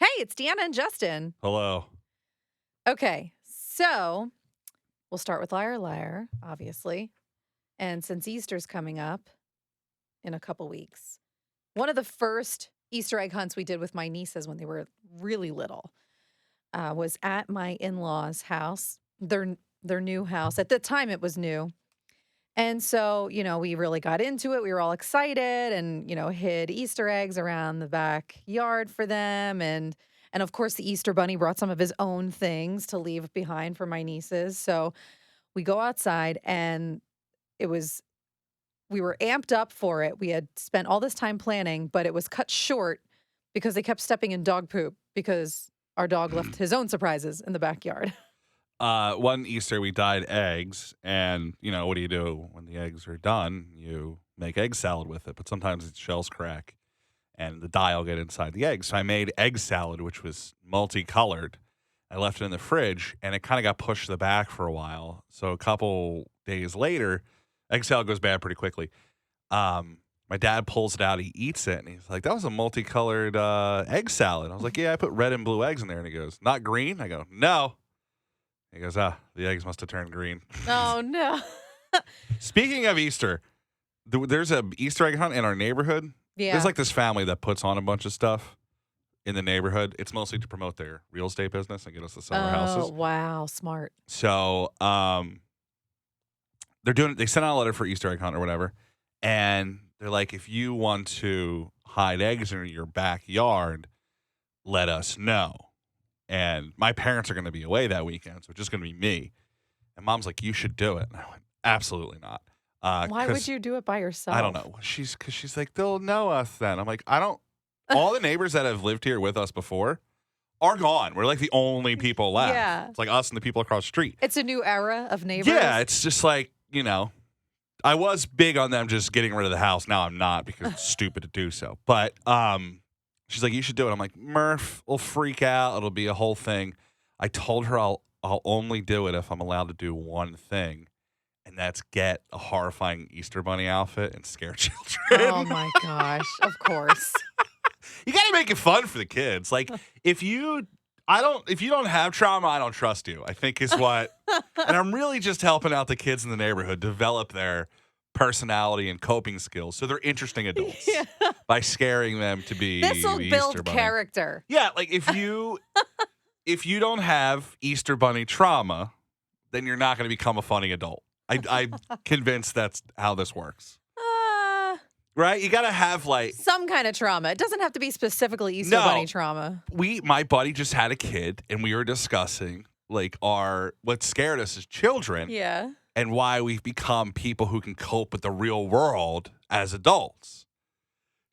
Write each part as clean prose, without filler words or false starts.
Hey, it's Deanna and Justin. Hello. Okay, so we'll start with Liar Liar, obviously. And since Easter's coming up in a couple weeks, one of the first Easter egg hunts we did with my nieces when they were really little was at my in-laws' house, their new house. At the time, it was new. And so, we really got into it. We were all excited and, hid Easter eggs around the backyard for them. And of course the Easter bunny brought some of his own things to leave behind for my nieces. So we go outside and it was we were amped up for it. We had spent all this time planning, but it was cut short because they kept stepping in dog poop because our dog left his own surprises in the backyard. One Easter we dyed eggs, and what do you do when the eggs are done? You make egg salad with it, but sometimes its shells crack, and the dye will get inside the egg. So I made egg salad, which was multicolored. I left it in the fridge, and it kind of got pushed to the back for a while. So a couple days later, egg salad goes bad pretty quickly. My dad pulls it out, he eats it, and he's like, "That was a multicolored egg salad." I was like, "Yeah, I put red and blue eggs in there." And he goes, "Not green?" I go, "No." He goes, "The eggs must have turned green." Oh, no. Speaking of Easter, there's a Easter egg hunt in our neighborhood. Yeah. There's like this family that puts on a bunch of stuff in the neighborhood. It's mostly to promote their real estate business and get us to sell our Oh, houses. wow. Smart. So they sent out a letter for Easter egg hunt or whatever, and they're like, if you want to hide eggs in your backyard, let us know. And my parents are going to be away that weekend, so it's just going to be me. And Mom's like, "You should do it." And I went, "Absolutely not." Why would you do it by yourself? I don't know. Because she's like, "They'll know us then." I'm like, I don't. All the neighbors that have lived here with us before are gone. We're like the only people left. Yeah. It's like us and the people across the street. It's a new era of neighbors. Yeah, it's just like, I was big on them just getting rid of the house. Now I'm not because it's stupid to do so. But she's like, "You should do it." I'm like, "Murph will freak out. It'll be a whole thing." I told her I'll only do it if I'm allowed to do one thing, and that's get a horrifying Easter bunny outfit and scare children. Oh my gosh. Of course. You got to make it fun for the kids. Like if you don't have trauma, I don't trust you, I think is what. And I'm really just helping out the kids in the neighborhood develop their personality and coping skills so they're interesting adults by scaring them to be This will the build Easter bunny. character. Yeah, like if you don't have Easter bunny trauma, then you're not going to become a funny adult. I'm convinced that's how this works. Right? You got to have like Some kind of trauma. It doesn't have to be specifically Easter bunny trauma. My buddy just had a kid, and we were discussing like what scared us as children. Yeah. And why we've become people who can cope with the real world as adults.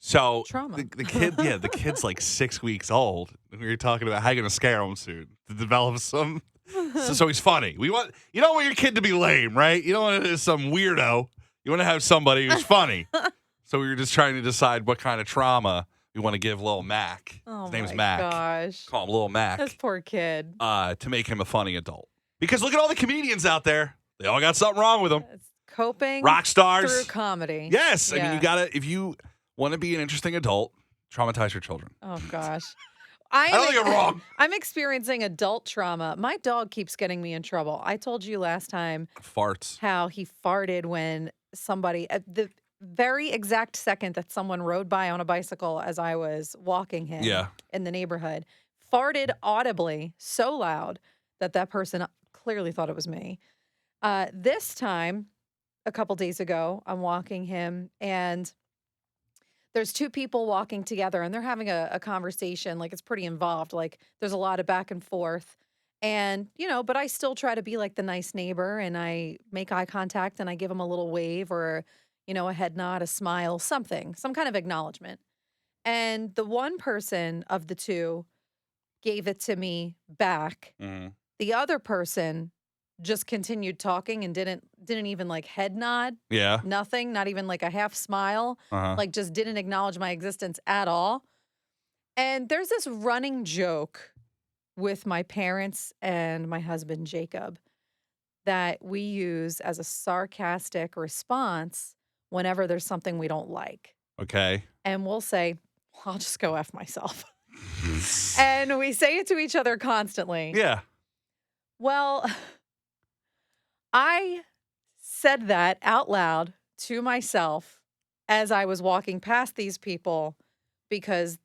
So Trauma. the kid's like 6 weeks old, and we were talking about how you're gonna scare him soon to develop some. So he's funny. You don't want your kid to be lame, right? You don't want to some weirdo. You want to have somebody who's funny. So we were just trying to decide what kind of trauma we want to give little Mac. Oh His name's my Mac. gosh. Call him Little Mac. This poor kid. To make him a funny adult. Because look at all the comedians out there. They all got something wrong with them. It's coping Rock stars. through comedy. Yes. Yeah. I mean, if you want to be an interesting adult, traumatize your children. Oh gosh. I don't think I'm wrong. I'm experiencing adult trauma. My dog keeps getting me in trouble. I told you last time Farts. how he farted when somebody, at the very exact second that someone rode by on a bicycle as I was walking him in the neighborhood, farted audibly so loud that person clearly thought it was me. This time, a couple days ago, I'm walking him and there's two people walking together and they're having a conversation. Like it's pretty involved. Like there's a lot of back and forth. And, but I still try to be like the nice neighbor and I make eye contact and I give him a little wave or, a head nod, a smile, something, some kind of acknowledgement. And the one person of the two gave it to me back. Mm-hmm. The other person just continued talking and didn't even like head nod. Yeah. Nothing, not even like a half smile. Like just didn't acknowledge my existence at all. And there's this running joke with my parents and my husband Jacob that we use as a sarcastic response whenever there's something we don't like. Okay. And we'll say, "I'll just go F myself." And we say it to each other constantly. Yeah. Well, I said that out loud to myself as I was walking past these people because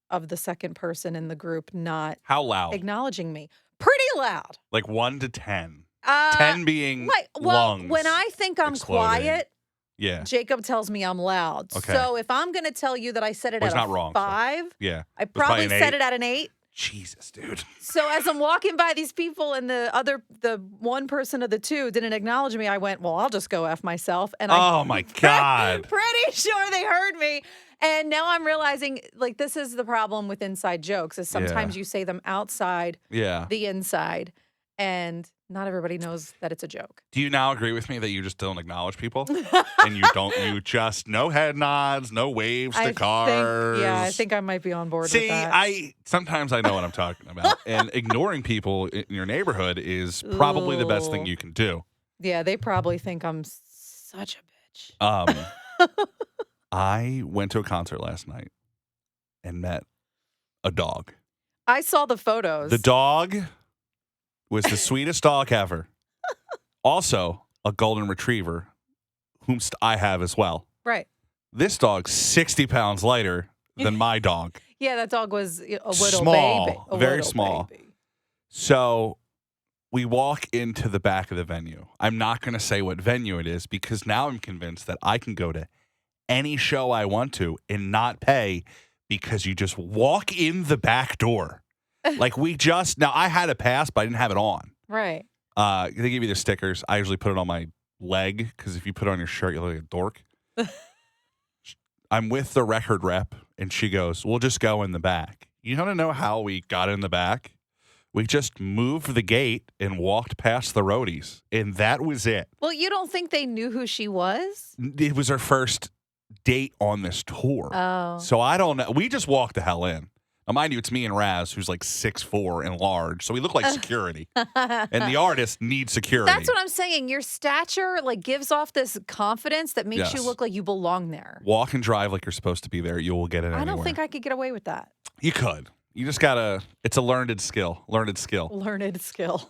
of the second person in the group not How loud? acknowledging me. Pretty loud. Like 1 to 10. Uh, 10 being lungs when I think I'm exploding. quiet, Yeah. Jacob tells me I'm loud. Okay. So if I'm going to tell you that I said it Well, at he's a not wrong, so- 5, Yeah. I was probably probably an said 8. it at an 8. Jesus, dude. So as I'm walking by these people and the one person of the two didn't acknowledge me, I went, well, I'll just go F myself. And Oh, my God. pretty sure they heard me. And now I'm realizing, like, this is the problem with inside jokes is sometimes you say them outside Yeah. the inside, and not everybody knows that it's a joke. Do you now agree with me that you just don't acknowledge people? And you just, no head nods, no waves to cars. I think I might be on board with that. Sometimes I know what I'm talking about. And ignoring people in your neighborhood is probably the best thing you can do. Yeah, they probably think I'm such a bitch. I went to a concert last night and met a dog. I saw the photos. The dog was the sweetest dog ever. Also, a golden retriever, whom I have as well. Right. This dog's 60 pounds lighter than my dog. Yeah, that dog was a little Small, baby. very little small. Baby. So we walk into the back of the venue. I'm not going to say what venue it is because now I'm convinced that I can go to any show I want to and not pay because you just walk in the back door. Like now I had a pass, but I didn't have it on. Right. They give you the stickers. I usually put it on my leg because if you put it on your shirt, you look like a dork. I'm with the record rep, and she goes, we'll just go in the back. You want to know how we got in the back? We just moved the gate and walked past the roadies, and that was it. Well, you don't think they knew who she was? It was her first date on this tour. Oh. So I don't know. We just walked the hell in. Now, mind you, it's me and Raz, who's like 6'4" and large, so we look like security. And the artist needs security. That's what I'm saying. Your stature like gives off this confidence that makes you Yes. look like you belong there. Walk and drive like you're supposed to be there. You will get it anywhere. I don't think I could get away with that. You could. You just gotta. It's a learned skill. Learned skill.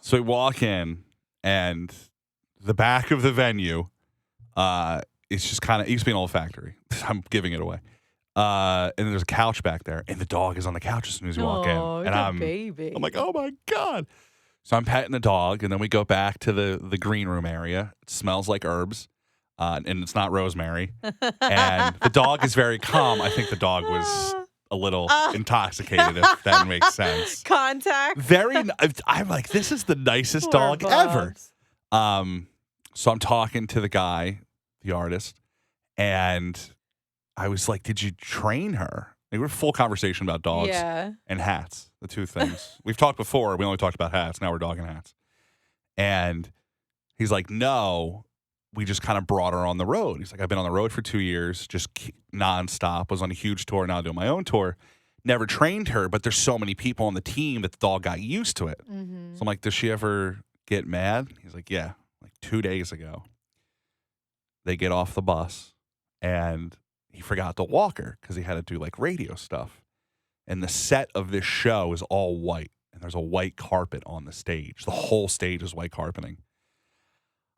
So we walk in, and the back of the venue, it's just kind of. It used to be an old factory. I'm giving it away. And there's a couch back there, and the dog is on the couch as soon as you walk in. And I'm baby. like, oh my God. So I'm petting the dog, and then we go back to the green room area. It smells like herbs, and it's not rosemary. And the dog is very calm. I think the dog was a little intoxicated, if that makes sense. Contact. I'm like, this is the nicest Poor dog Bubs. ever. So I'm talking to the guy, the artist, and I was like, did you train her? Like, we're full conversation about dogs and hats, the two things. We've talked before. We only talked about hats. Now we're dog and hats. And he's like, no, we just kind of brought her on the road. He's like, I've been on the road for 2 years, just nonstop. Was on a huge tour, now doing my own tour. Never trained her, but there's so many people on the team that the dog got used to it. Mm-hmm. So I'm like, does she ever get mad? He's like, yeah. Like 2 days ago, they get off the bus, and he forgot to walk her because he had to do like radio stuff. And the set of this show is all white, and there's a white carpet on the stage. The whole stage is white carpeting.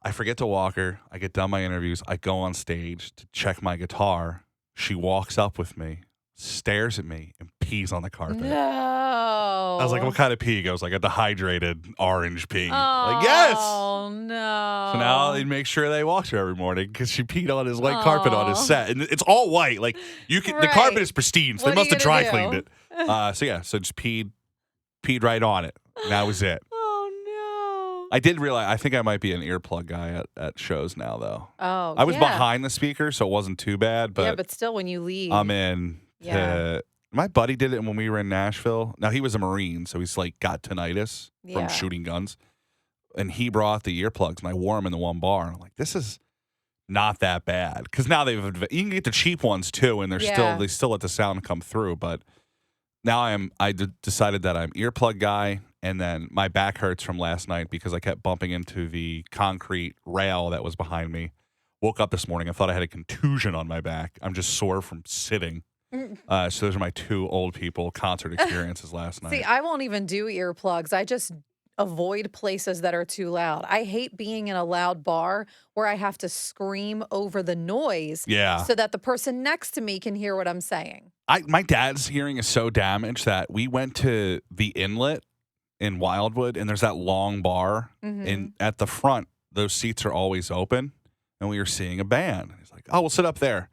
I forget to walk her. I get done my interviews. I go on stage to check my guitar. She walks up with me, stares at me, and pees on the carpet. No. I was like, what kind of pee? He goes, like a dehydrated orange pee. Oh, like, yes. Oh, no. So now they make sure they wash her every morning because she peed on his white carpet on his set. And it's all white. Like, you can, the carpet is pristine, so What they must are have you dry gonna cleaned it. So just peed right on it. And that was it. Oh, I did realize, I think I might be an earplug guy at shows now, though. no. Oh, I was behind the speaker, so it wasn't too bad. But, yeah, but still, when you leave. I'm in. My buddy did it when we were in Nashville. Now, he was a Marine, so he's like got tinnitus from shooting guns. And he brought the earplugs, and I wore them in the one bar. And I'm like, this is not that bad. Because now you can get the cheap ones, too, and they still let the sound come through. But now I decided that I'm earplug guy, and then my back hurts from last night because I kept bumping into the concrete rail that was behind me. Woke up this morning, I thought I had a contusion on my back. I'm just sore from sitting. So those are my two old people concert experiences last See, night. I won't even do earplugs. I just avoid places that are too loud. I hate being in a loud bar where I have to scream over the noise Yeah. so that the person next to me can hear what I'm saying. My dad's hearing is so damaged that we went to the Inlet in Wildwood, and there's that long bar, and Mhm. at the front, those seats are always open, and we were seeing a band. He's like, "Oh, we'll sit up there."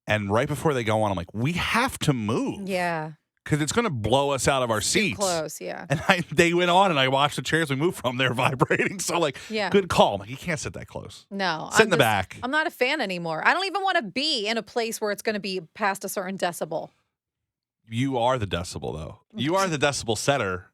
And right before they go on, I'm like, "We have to move Yeah. because it's going to blow us out of our Too seats." close, yeah. And they went on, and I watched the chairs we moved from. They're vibrating. So, like, Yeah. good call. I'm like, you can't sit that close. No. Sit in the back. I'm not a fan anymore. I don't even want to be in a place where it's going to be past a certain decibel. You are the decibel, though. You are the decibel setter,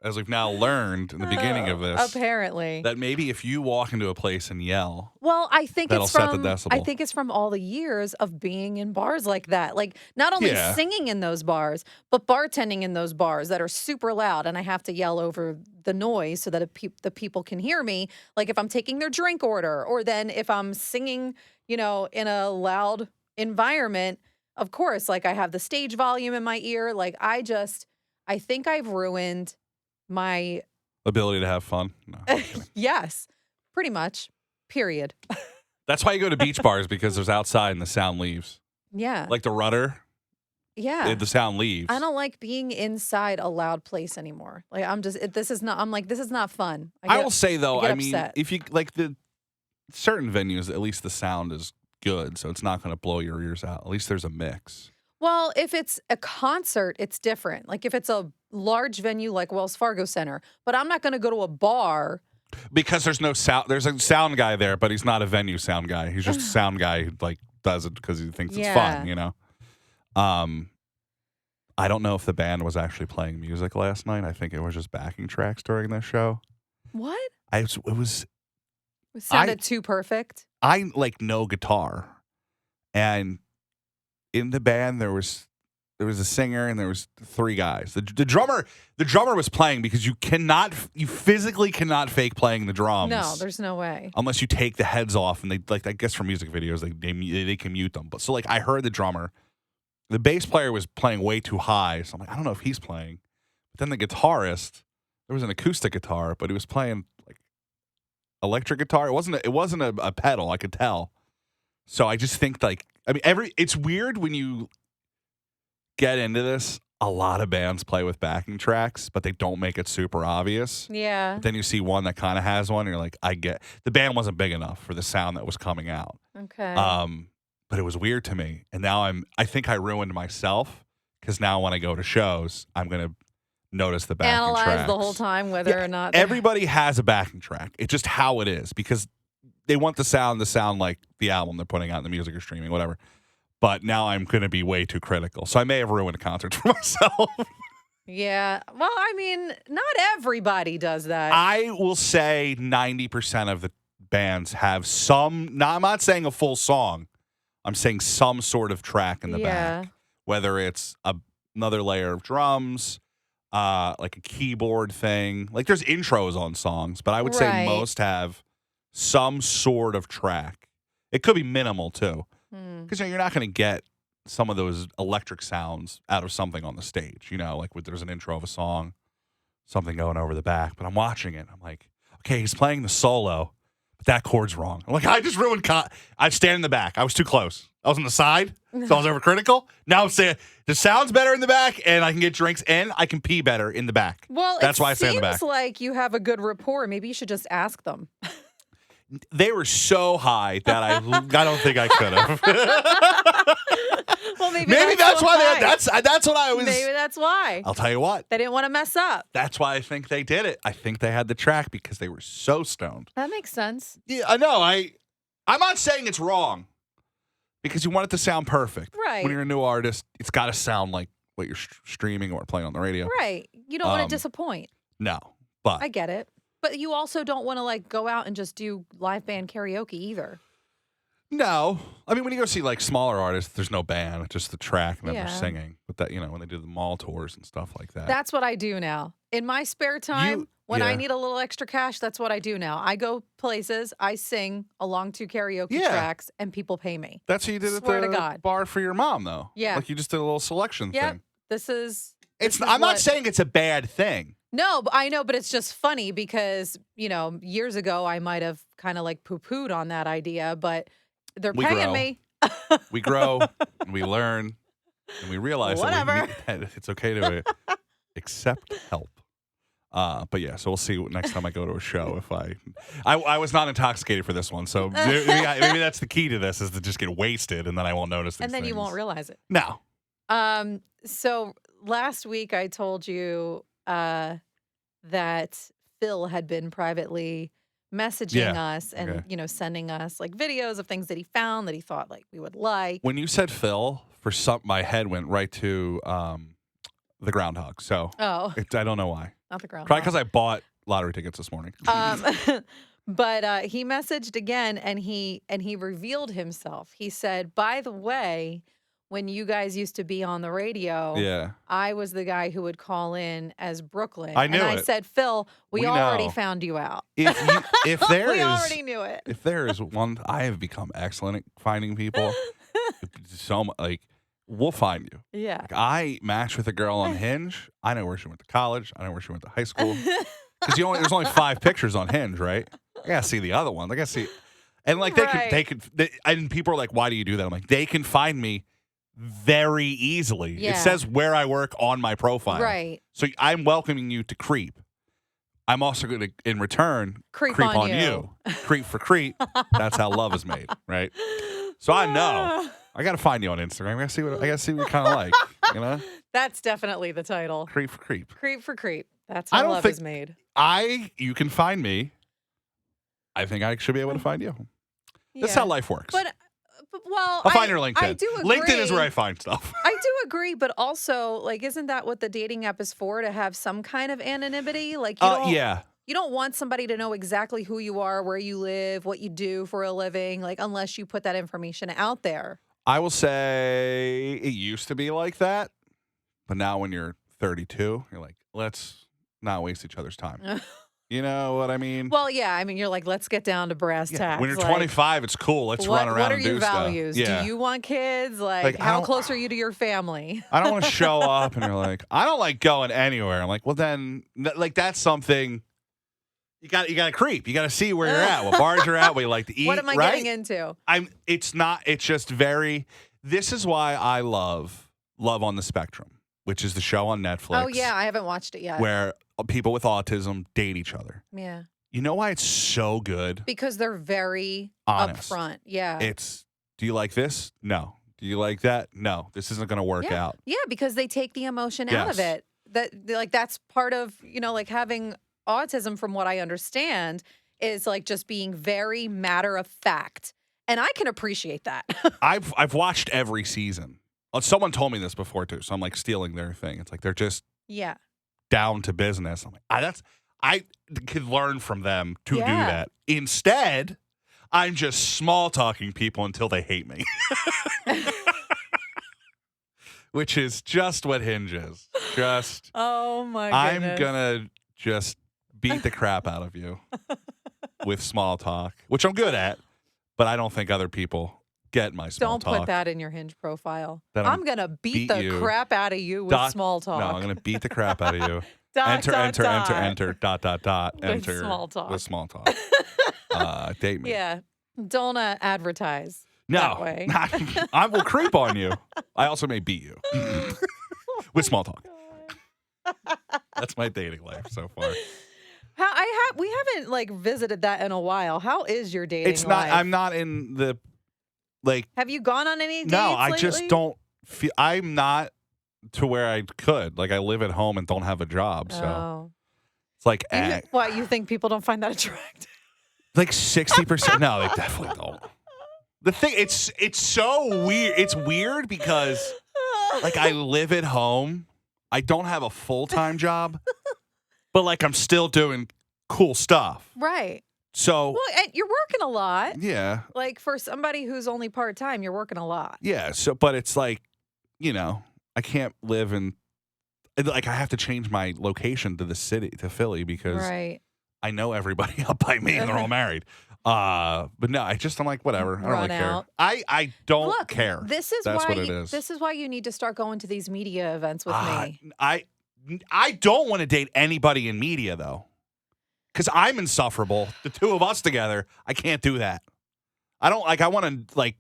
as we've now learned in the beginning of this. Apparently. That maybe if you walk into a place and yell, Well, I think that'll it's set the from decibel. I think it's from all the years of being in bars like that. Like not only Yeah. singing in those bars, but bartending in those bars that are super loud and I have to yell over the noise so that the people can hear me. Like if I'm taking their drink order or then if I'm singing, in a loud environment, of course, like I have the stage volume in my ear. Like I think I've ruined my ability to have fun. No, I'm kidding. yes, pretty much. Period. That's why you go to beach bars, because there's outside and the sound leaves. Yeah. Like the rudder, Yeah. the sound leaves. I don't like being inside a loud place anymore. Like this is not fun. I will say though, I get I mean, upset. if you like the certain venues, at least the sound is good, so it's not going to blow your ears out. At least there's a mix. Well, if it's a concert, it's different. Like if it's a large venue like Wells Fargo Center, but I'm not going to go to a bar. Because there's no sound. There's a sound guy there, but he's not a venue sound guy. He's just a sound guy who like does it because he thinks it's fun. I don't know if the band was actually playing music last night. I think it was just backing tracks during the show. What? It Sounded too perfect. I like no guitar, and in the band there was a singer and there was three guys. The drummer was playing because you physically cannot fake playing the drums. No, there's no way. Unless you take the heads off, and they like, I guess for music videos they can mute them. But so like I heard the drummer, the bass player was playing way too high, so I'm like, I don't know if he's playing. But then the guitarist, there was an acoustic guitar, but he was playing like electric guitar. It wasn't a pedal, I could tell. So I just think like, I mean, it's weird when you get into this. A lot of bands play with backing tracks, but they don't make it super obvious. Yeah. But then you see one that kind of has one, and you're like, the band wasn't big enough for the sound that was coming out. Okay. But it was weird to me. And now I think I ruined myself, because now when I go to shows, I'm going to notice the backing Analyze tracks. the whole time whether or not Everybody has a backing track. It's just how it is, because they want the sound to sound like the album they're putting out in the music or streaming, whatever. But now I'm going to be way too critical. So I may have ruined a concert for myself. Yeah. Well, I mean, not everybody does that. I will say 90% of the bands have some, I'm not saying a full song. I'm saying some sort of track in the back. Whether it's another layer of drums, like a keyboard thing. Like there's intros on songs, but I would say most have some sort of track. It could be minimal too. Because you're not going to get some of those electric sounds out of something on the stage. Like there's an intro of a song, something going over the back. But I'm watching it. I'm like, okay, he's playing the solo, but that chord's wrong. I'm like, I just ruined. I stand in the back. I was too close. I was on the side, so I was overcritical. Now I'm saying the sound's better in the back, and I can get drinks, and I can pee better in the back. Well, that's why I stand in the back. It seems like you have a good rapport. Maybe you should just ask them. They were so high that I don't think I could have. Well, maybe that's why that's what I was. Maybe that's why. I'll tell you what. They didn't want to mess up. That's why I think they did it. I think they had the track because they were so stoned. That makes sense. Yeah, I know. I'm not saying it's wrong, because you want it to sound perfect. Right. When you're a new artist, it's got to sound like what you're streaming or playing on the radio. Right. You don't want to disappoint. No, but I get it. But you also don't want to like go out and just do live band karaoke either. no. I mean, when you go see like smaller artists, there's no band, it's just the track and then Yeah. they're singing. But that, when they do the mall tours and stuff like that. That's what I do now. In my spare time, when I yeah. need a little extra cash, that's what I do now. I go places, I sing along to karaoke Yeah. tracks, and people pay me. That's what you did at Swear to the God. bar for your mom, though. Yeah. Like you just did a little selection Yep. thing. This is I'm not what. saying it's a bad thing. No, I know, but it's just funny because, years ago I might have kind of like poo-pooed on that idea, but they're We paying grow. me. We grow and we learn and we realize Whatever. that it's okay to accept help. But yeah, so we'll see next time I go to a show if I was not intoxicated for this one, so maybe that's the key to this is to just get wasted and then I won't notice these And then things. you won't realize it. No. So last week I told you that Phil had been privately messaging us and sending us like videos of things that he found that he thought like we would like. When you said Phil, my head went right to the groundhog. So Oh, I don't know why. not the ground. Probably because I bought lottery tickets this morning. But he messaged again and he revealed himself. He said, "By the way, when you guys used to be on the radio, Yeah. I was the guy who would call in as Brooklyn." I knew and I it. said, "Phil, we We already know. found you out. If there We is already knew it." if there is one, I have become excellent at finding people. We'll find you. Yeah. Like, I matched with a girl on Hinge. I know where she went to college. I know where she went to high school. Because there's only 5 pictures on Hinge, right? I gotta see the other one. I gotta see, and like and people are like, "Why do you do that?" I'm like, they can find me very easily. Yeah. It says where I work on my profile, Right. So I'm welcoming you to creep. I'm also going to, in return, Creep on you. Creep for creep. That's how love is made, right? So I know. I got to find you on Instagram. I got to see what you kind of like, you know? That's definitely the title. Creep for creep. Creep for creep. That's I how don't love think- is made. You can find me. I think I should be able to find you. That's how life works. But well, I'll find your LinkedIn. I do agree. LinkedIn is where I find stuff. I do agree, but also, like, isn't that what the dating app is for? To have some kind of anonymity? Like, you don't want somebody to know exactly who you are, where you live, what you do for a living, like, unless you put that information out there. I will say it used to be like that, but now when you're 32, you're like, let's not waste each other's time. You know what I mean? Well, yeah. I mean, you're like, let's get down to brass tacks. When you're like, 25, it's cool. Let's run around and do stuff. What are your values? Yeah. Do you want kids? Like how close are you to your family? I don't want to show up and you're like, I don't like going anywhere. I'm like, well, then, like, that's something you got to creep. You got to see where you're at, what bars you're at, what you like to eat. What am I getting into? It's just very, this is why I love on the Spectrum, which is the show on Netflix. Oh, yeah. I haven't watched it yet. Where people with autism date each other. Yeah. You know why it's so good? Because they're very honest. Upfront. Yeah. Do you like this? No. Do you like that? No. This isn't going to work out. Yeah, because they take the emotion out of it. That's part of, like having autism, from what I understand, is like just being very matter of fact. And I can appreciate that. I've watched every season. Someone told me this before too, so I'm like stealing their thing. It's like they're just down to business. I'm like, I could learn from them to do that. Instead, I'm just small talking people until they hate me. Which is just what Hinge is. Just oh my goodness. I'm gonna just beat the crap out of you with small talk, which I'm good at, but I don't think other people get my small talk. Don't put that in your Hinge profile. Then I'm going to beat the crap out of you with small talk. No, I'm going to beat the crap out of you. enter, enter, with small talk. With small talk. Date me. Yeah. Don't advertise no, that way. I will creep on you. I also may beat you with small talk. That's my dating life so far. We haven't like visited that in a while. How is your dating It's not. life? I'm not in the like. Have you gone on any dates? No, I lately? just don't feel. I'm not to where I could. Like I live at home and don't have a job, so it's like. What, you think people don't find that attractive? Like 60%. No, they definitely don't. The thing, it's so weird. It's weird because like I live at home. I don't have a full-time job, but like I'm still doing cool stuff. Right. So well, and you're working a lot. Yeah. Like for somebody who's only part-time, you're working a lot. Yeah. So, but it's like, I can't live in. like I have to change my location to the city to Philly because Right. I know everybody up by me and they're all married. But no, I'm like, whatever. I don't Run really care. out. I don't Look, care. this is That's why what it is. this is why you need to start going to these media events with me. I don't want to date anybody in media though, because I'm insufferable. The two of us together, I can't do that. I don't like. I want to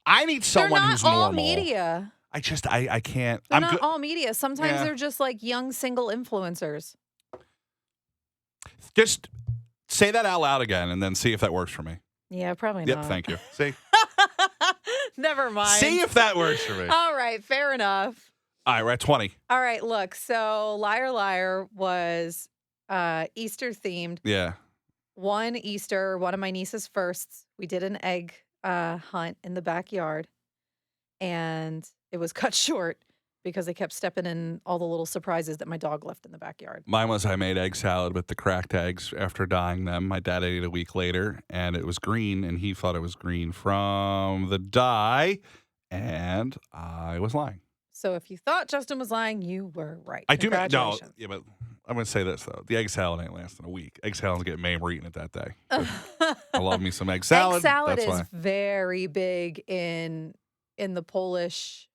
I need someone They're not who's all normal. media. I can't. They're I'm not good. all media. Sometimes Yeah. they're just like young single influencers. Just say that out loud again and then see if that works for me. Yeah, probably Yep, not. thank you. See? Never mind. See if that works for me. All right, fair enough. All right, we're at 20. All right, look. So Liar Liar was Easter themed. Yeah. One Easter, one of my niece's firsts, we did an egg hunt in the backyard, and it was cut short because they kept stepping in all the little surprises that my dog left in the backyard. Mine was I made egg salad with the cracked eggs after dyeing them. My dad ate it a week later, and it was green, and he thought it was green from the dye, and I was lying. So if you thought Justin was lying, you were right. I do. No, Congratulations. yeah, but I'm going to say this, though. The egg salad ain't lasting a week. Egg salad's getting made. We're eating it that day. I love me some egg salad. Egg salad That's is why. very big in the Polish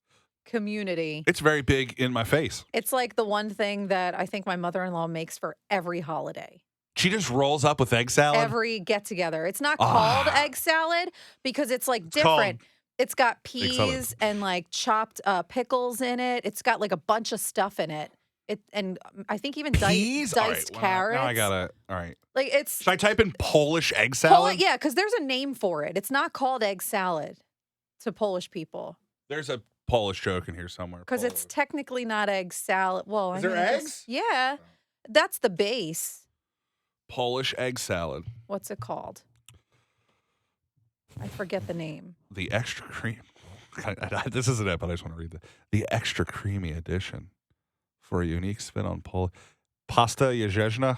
community. It's very big in my face. It's like the one thing that I think my mother-in-law makes for every holiday. She just rolls up with egg salad. Every get-together. It's not called egg salad because it's like different. It's got peas and like chopped pickles in it. It's got like a bunch of stuff in it. And I think even peas? diced carrots. Now I gotta. All right. Like it's. Should I type in Polish egg salad? Yeah, because there's a name for it. It's not called egg salad to Polish people. There's a Polish joke in here somewhere. Because it's technically not egg salad. Well, Is there eggs? Yeah, that's the base. Polish egg salad. What's it called? I forget the name. The extra cream. This isn't it, but I just want to read the extra creamy edition for a unique spin on Polish. Pasta Jajeczna.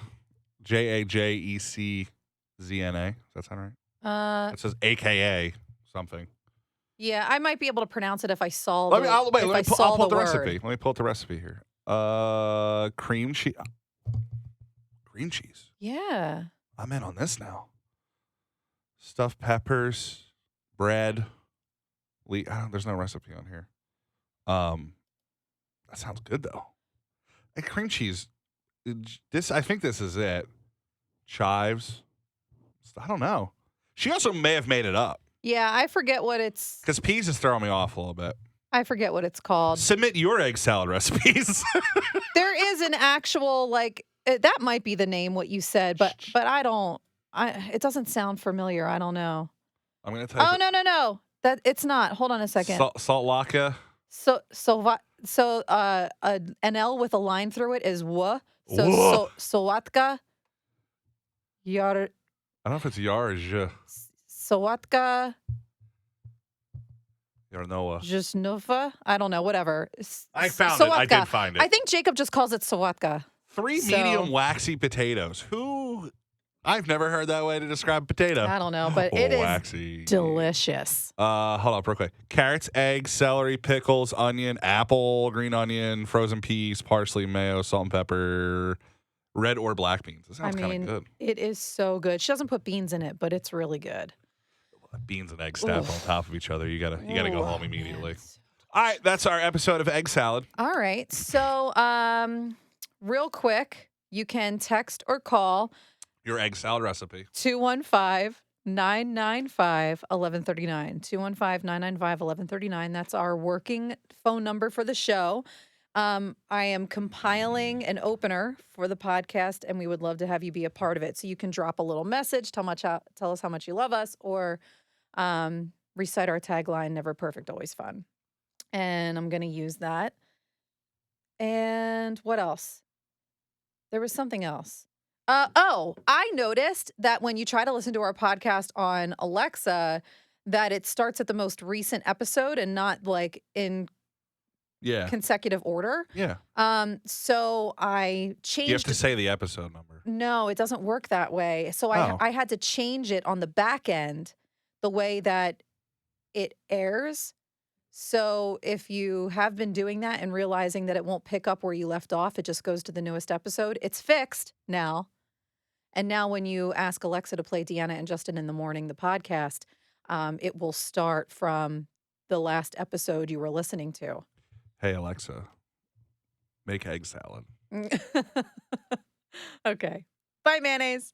Jajeczna. Does that sound right? It says AKA something. Yeah, I might be able to pronounce it if I saw Let the me saw pull the word. recipe. Let me pull up the recipe here. Cream cheese. Green cheese. Yeah. I'm in on this now. Stuffed peppers, bread. There's no recipe on here. That sounds good though. And cream cheese. I think this is it. Chives. I don't know. She also may have made it up. Yeah, I forget what it's. Because peas is throwing me off a little bit. I forget what it's called. Submit your egg salad recipes. There is an actual that might be the name what you said, but I don't. It doesn't sound familiar. I don't know. I'm gonna type. Oh no. That it's not. Hold on a second. Salt laka. An L with a line through it is wa. So sałatka. Yar. I don't know if it's yar or zh. Sałatka. Yarnoa. Jusnova. I don't know. Whatever. I found it. I did find it. I think Jacob just calls it sałatka. 3 medium waxy potatoes. I've never heard that way to describe potato. I don't know, but it waxy. is delicious. Hold up real quick. Carrots, eggs, celery, pickles, onion, apple, green onion, frozen peas, parsley, mayo, salt and pepper, red or black beans. That sounds kind of good. It is so good. She doesn't put beans in it, but it's really good. Beans and eggs stacked on top of each other. You gotta go home immediately. All right, that's our episode of Egg Salad. All right. So, real quick, you can text or call Your egg salad recipe. 215-995-1139. 215-995-1139. That's our working phone number for the show. I am compiling an opener for the podcast, and we would love to have you be a part of it. So you can drop a little message, tell us how much you love us, or recite our tagline, never perfect, always fun. And I'm going to use that. And what else? There was something else. I noticed that when you try to listen to our podcast on Alexa, that it starts at the most recent episode and not like in consecutive order. Yeah. So I changed. You have to say the episode number. No, it doesn't work that way. So I had to change it on the back end, the way that it airs. So if you have been doing that and realizing that it won't pick up where you left off, it just goes to the newest episode. It's fixed now. And now when you ask Alexa to play Deanna and Justin in the Morning, the podcast, it will start from the last episode you were listening to. Hey, Alexa, make egg salad. Okay. Bye, mayonnaise.